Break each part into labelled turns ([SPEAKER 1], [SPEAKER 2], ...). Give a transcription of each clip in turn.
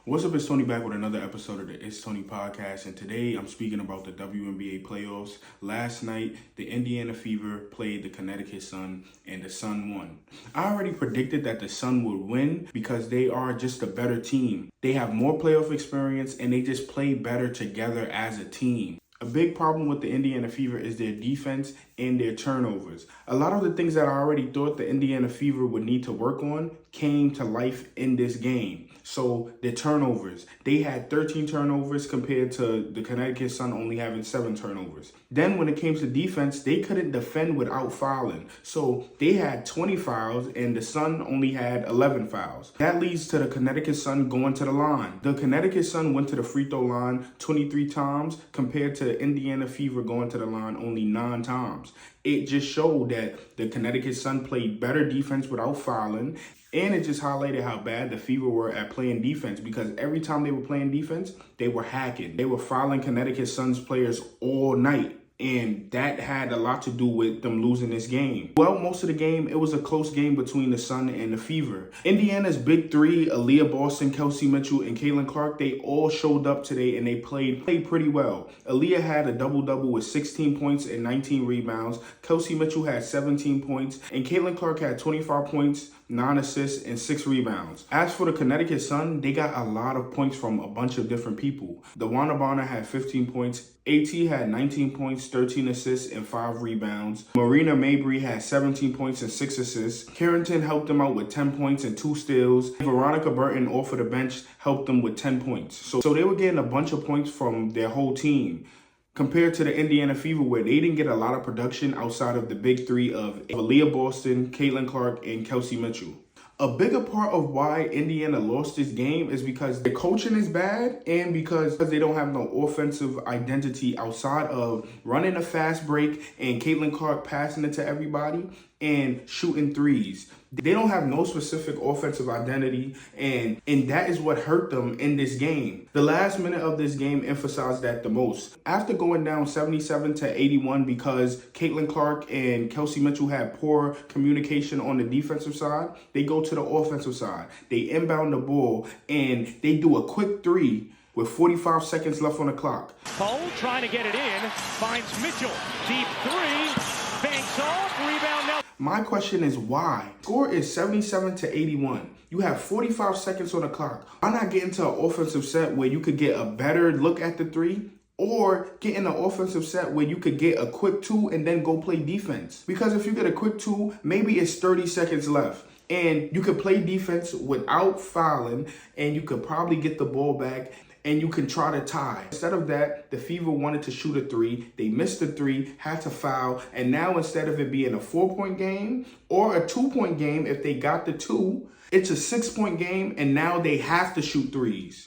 [SPEAKER 1] What's up, it's Tony back with another episode of the It's Tony podcast, and today I'm speaking about the WNBA playoffs. Last night, the Indiana Fever played the Connecticut Sun, and the Sun won. I already predicted that the Sun would win because they are just a better team. They have more playoff experience, and they just play better together as a team. A big problem with the Indiana Fever is their defense and their turnovers. A lot of the things that I already thought the Indiana Fever would need to work on came to life in this game. So the turnovers, they had 13 turnovers compared to the Connecticut Sun only having 7 turnovers. Then when it came to defense, they couldn't defend without fouling. So they had 20 fouls and the Sun only had 11 fouls. That leads to the Connecticut Sun going to the line. The Connecticut Sun went to the free throw line 23 times compared to the Indiana Fever going to the line only 9 times. It just showed that the Connecticut Sun played better defense without fouling. And it just highlighted how bad the Fever were at playing defense, because every time they were playing defense, they were hacking. They were fouling Connecticut Suns players all night. And that had a lot to do with them losing this game. Well, most of the game, it was a close game between the Sun and the Fever. Indiana's big three, Aaliyah Boston, Kelsey Mitchell, and Caitlin Clark, they all showed up today and they played pretty well. Aaliyah had a double-double with 16 points and 19 rebounds. Kelsey Mitchell had 17 points. And Caitlin Clark had 25 points, 9 assists, and 6 rebounds. As for the Connecticut Sun, they got a lot of points from a bunch of different people. DeWanna Bonner had 15 points. AT had 19 points, 13 assists, and 5 rebounds. Marina Mabrey had 17 points and 6 assists. Carrington helped them out with 10 points and 2 steals. Veronica Burton off of the bench helped them with 10 points. So they were getting a bunch of points from their whole team, compared to the Indiana Fever, where they didn't get a lot of production outside of the big three of Aaliyah Boston, Caitlin Clark, and Kelsey Mitchell. A bigger part of why Indiana lost this game is because the coaching is bad and because they don't have no offensive identity outside of running a fast break and Caitlin Clark passing it to everybody and shooting threes. They don't have no specific offensive identity, and that is what hurt them in this game. The last minute of this game emphasized that the most. After going down 77-81 because Caitlin Clark and Kelsey Mitchell had poor communication on the defensive side, they go to the offensive side. They inbound the ball, and they do a quick three with 45 seconds left on the clock.
[SPEAKER 2] Cole trying to get it in, finds Mitchell. Deep three, banks off, rebound now.
[SPEAKER 1] My question is why? Score is 77-81. You have 45 seconds on the clock. Why not get into an offensive set where you could get a better look at the three? Or get in an offensive set where you could get a quick 2 and then go play defense? Because if you get a quick 2, maybe it's 30 seconds left. And you could play defense without fouling, and you could probably get the ball back, and you can try to tie. Instead of that, the Fever wanted to shoot a 3. They missed the 3, had to foul. And now instead of it being a 4-point game or a 2-point game, if they got the 2, it's a 6-point game, and now they have to shoot 3s.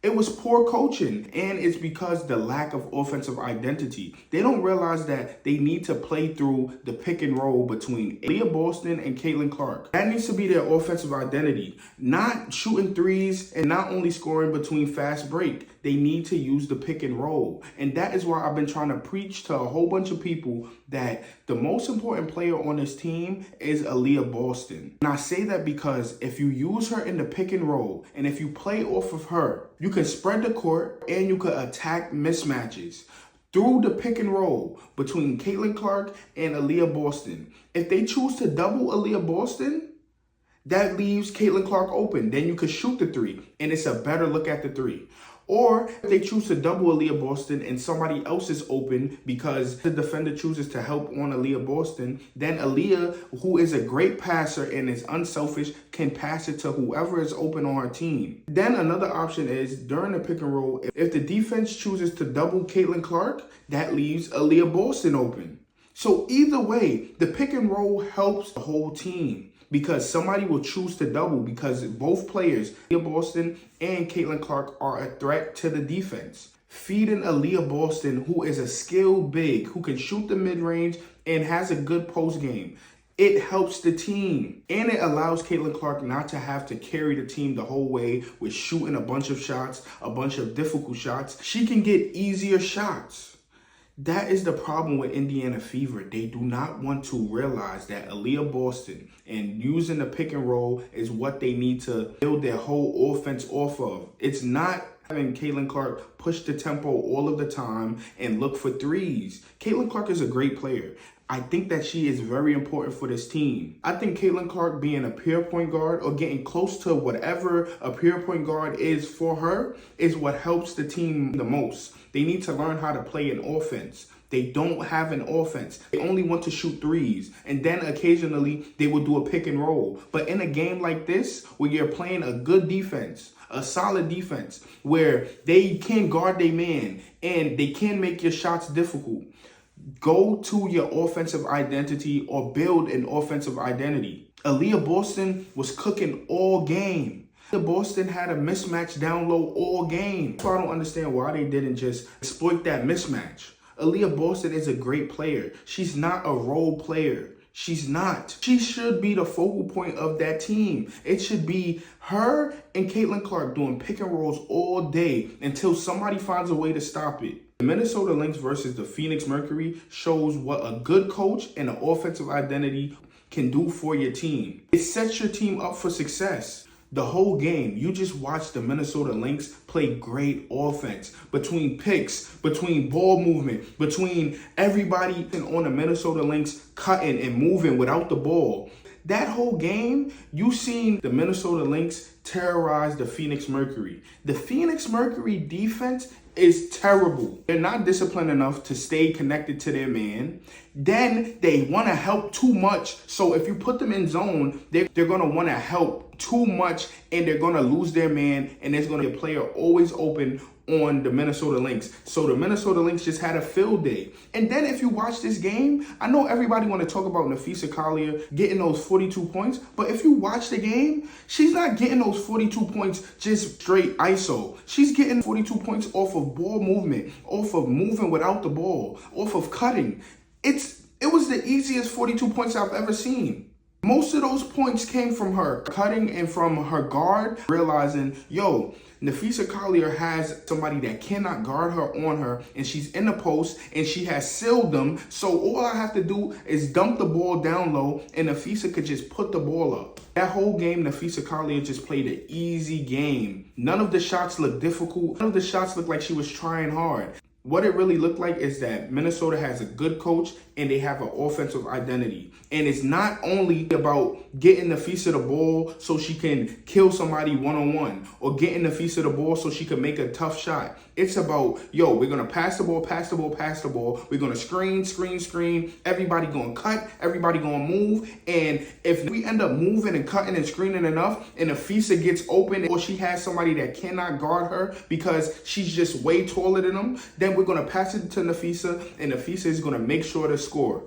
[SPEAKER 1] It was poor coaching, and it's because the lack of offensive identity. They don't realize that they need to play through the pick and roll between Aaliyah Boston and Caitlin Clark. That needs to be their offensive identity, not shooting 3s and not only scoring between fast break. They need to use the pick and roll. And that is why I've been trying to preach to a whole bunch of people that the most important player on this team is Aaliyah Boston. And I say that because if you use her in the pick and roll, and if you play off of her, you can spread the court and you can attack mismatches through the pick and roll between Caitlin Clark and Aaliyah Boston. If they choose to double Aaliyah Boston, that leaves Caitlin Clark open. Then you could shoot the 3, and it's a better look at the 3. Or if they choose to double Aaliyah Boston and somebody else is open because the defender chooses to help on Aaliyah Boston, then Aaliyah, who is a great passer and is unselfish, can pass it to whoever is open on her team. Then another option is during the pick and roll, if the defense chooses to double Caitlin Clark, that leaves Aaliyah Boston open. So either way, the pick and roll helps the whole team, because somebody will choose to double because both players, Aaliyah Boston and Caitlin Clark, are a threat to the defense. Feeding Aaliyah Boston, who is a skilled big, who can shoot the mid-range and has a good post game, it helps the team. And it allows Caitlin Clark not to have to carry the team the whole way with shooting a bunch of shots, a bunch of difficult shots. She can get easier shots. That is the problem with Indiana Fever. They do not want to realize that Aaliyah Boston and using the pick and roll is what they need to build their whole offense off of. It's not having Caitlin Clark push the tempo all of the time and look for threes. Caitlin Clark is a great player. I think that she is very important for this team. I think Caitlin Clark being a pure point guard or getting close to whatever a pure point guard is for her is what helps the team the most. They need to learn how to play an offense. They don't have an offense. They only want to shoot threes. And then occasionally they will do a pick and roll. But in a game like this, where you're playing a good defense, a solid defense, where they can guard their man and they can make your shots difficult, go to your offensive identity or build an offensive identity. Aaliyah Boston was cooking all game. Boston had a mismatch down low all game. So I don't understand why they didn't just exploit that mismatch. Aaliyah Boston is a great player. She's not a role player. She's not. She should be the focal point of that team. It should be her and Caitlin Clark doing pick and rolls all day until somebody finds a way to stop it. The Minnesota Lynx versus the Phoenix Mercury shows what a good coach and an offensive identity can do for your team. It sets your team up for success. The whole game, you just watched the Minnesota Lynx play great offense. Between picks, between ball movement, between everybody on the Minnesota Lynx cutting and moving without the ball. That whole game, you seen the Minnesota Lynx terrorize the Phoenix Mercury. The Phoenix Mercury defense is terrible. They're not disciplined enough to stay connected to their man. Then they want to help too much. So if you put them in zone, they're going to want to help too much and they're going to lose their man. And there's going to be a player always open on the Minnesota Lynx. So the Minnesota Lynx just had a field day. And then if you watch this game, I know everybody want to talk about Napheesa Collier getting those 42 points, but if you watch the game, she's not getting those 42 points just straight ISO. She's getting 42 points off of ball movement, off of moving without the ball, off of cutting. It was the easiest 42 points I've ever seen. Most of those points came from her cutting and from her guard realizing, yo, Napheesa Collier has somebody that cannot guard her on her, and she's in the post, and she has sealed them. So all I have to do is dump the ball down low, and Napheesa could just put the ball up. That whole game, Napheesa Collier just played an easy game. None of the shots looked difficult. None of the shots looked like she was trying hard. What it really looked like is that Minnesota has a good coach and they have an offensive identity. And it's not only about getting Napheesa the ball so she can kill somebody one-on-one or getting Napheesa the ball so she can make a tough shot. It's about, yo, we're going to pass the ball, pass the ball, pass the ball. We're going to screen. Everybody going to cut. Everybody going to move. And if we end up moving and cutting and screening enough and Napheesa gets open or she has somebody that cannot guard her because she's just way taller than them, then we're going to pass it to Napheesa and Napheesa is going to make sure to score.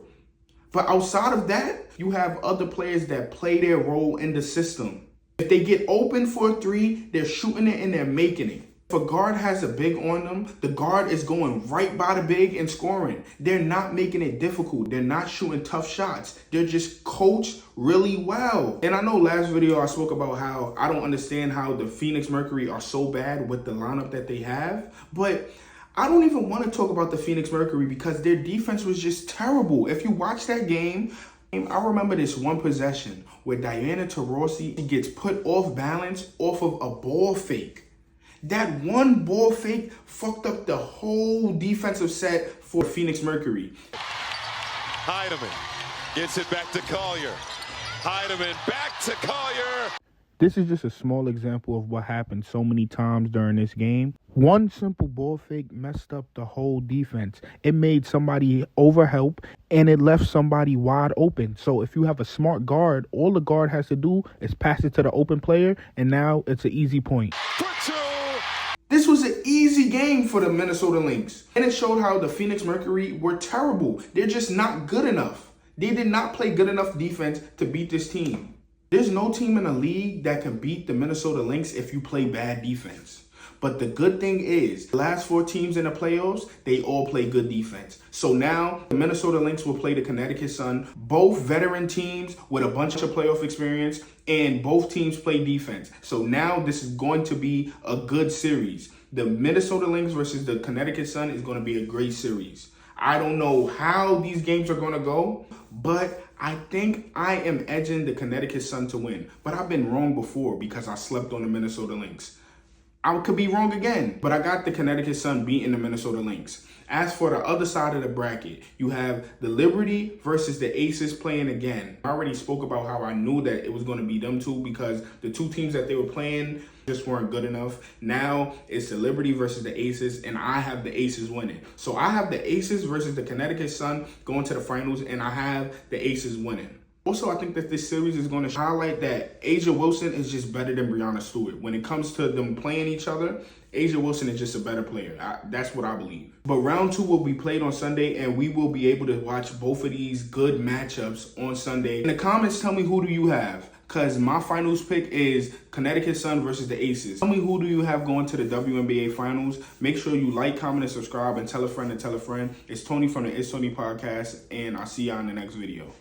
[SPEAKER 1] But outside of that, you have other players that play their role in the system. If they get open for a three, they're shooting it and they're making it. If a guard has a big on them, the guard is going right by the big and scoring. They're not making it difficult. They're not shooting tough shots. They're just coached really well. And I know last video I spoke about how I don't understand how the Phoenix Mercury are so bad with the lineup that they have. But I don't even want to talk about the Phoenix Mercury because their defense was just terrible. If you watch that game, I remember this one possession where Diana Taurasi gets put off balance off of a ball fake. That one ball fake fucked up the whole defensive set for Phoenix Mercury.
[SPEAKER 3] Heidemann gets it back to Collier. Heidemann back to Collier.
[SPEAKER 1] This is just a small example of what happened so many times during this game. One simple ball fake messed up the whole defense. It made somebody overhelp and it left somebody wide open. So if you have a smart guard, all the guard has to do is pass it to the open player and now it's an easy point. This was an easy game for the Minnesota Lynx. And it showed how the Phoenix Mercury were terrible. They're just not good enough. They did not play good enough defense to beat this team. There's no team in the league that can beat the Minnesota Lynx if you play bad defense. But the good thing is, the last 4 teams in the playoffs, they all play good defense. So now, the Minnesota Lynx will play the Connecticut Sun, both veteran teams with a bunch of playoff experience, and both teams play defense. So now, this is going to be a good series. The Minnesota Lynx versus the Connecticut Sun is going to be a great series. I don't know how these games are going to go, but I think I am edging the Connecticut Sun to win. But I've been wrong before because I slept on the Minnesota Lynx. I could be wrong again, but I got the Connecticut Sun beating the Minnesota Lynx. As for the other side of the bracket, you have the Liberty versus the Aces playing again. I already spoke about how I knew that it was going to be them two because the two teams that they were playing just weren't good enough. Now it's the Liberty versus the Aces, and I have the Aces winning. So I have the Aces versus the Connecticut Sun going to the finals, and I have the Aces winning. Also, I think that this series is going to highlight that A'ja Wilson is just better than Breanna Stewart. When it comes to them playing each other, A'ja Wilson is just a better player. That's what I believe. But round 2 will be played on Sunday, and we will be able to watch both of these good matchups on Sunday. In the comments, tell me who do you have? Because my finals pick is Connecticut Sun versus the Aces. Tell me who do you have going to the WNBA Finals. Make sure you like, comment, and subscribe, and tell a friend to tell a friend. It's Tony from the It's Tony Podcast, and I'll see y'all in the next video.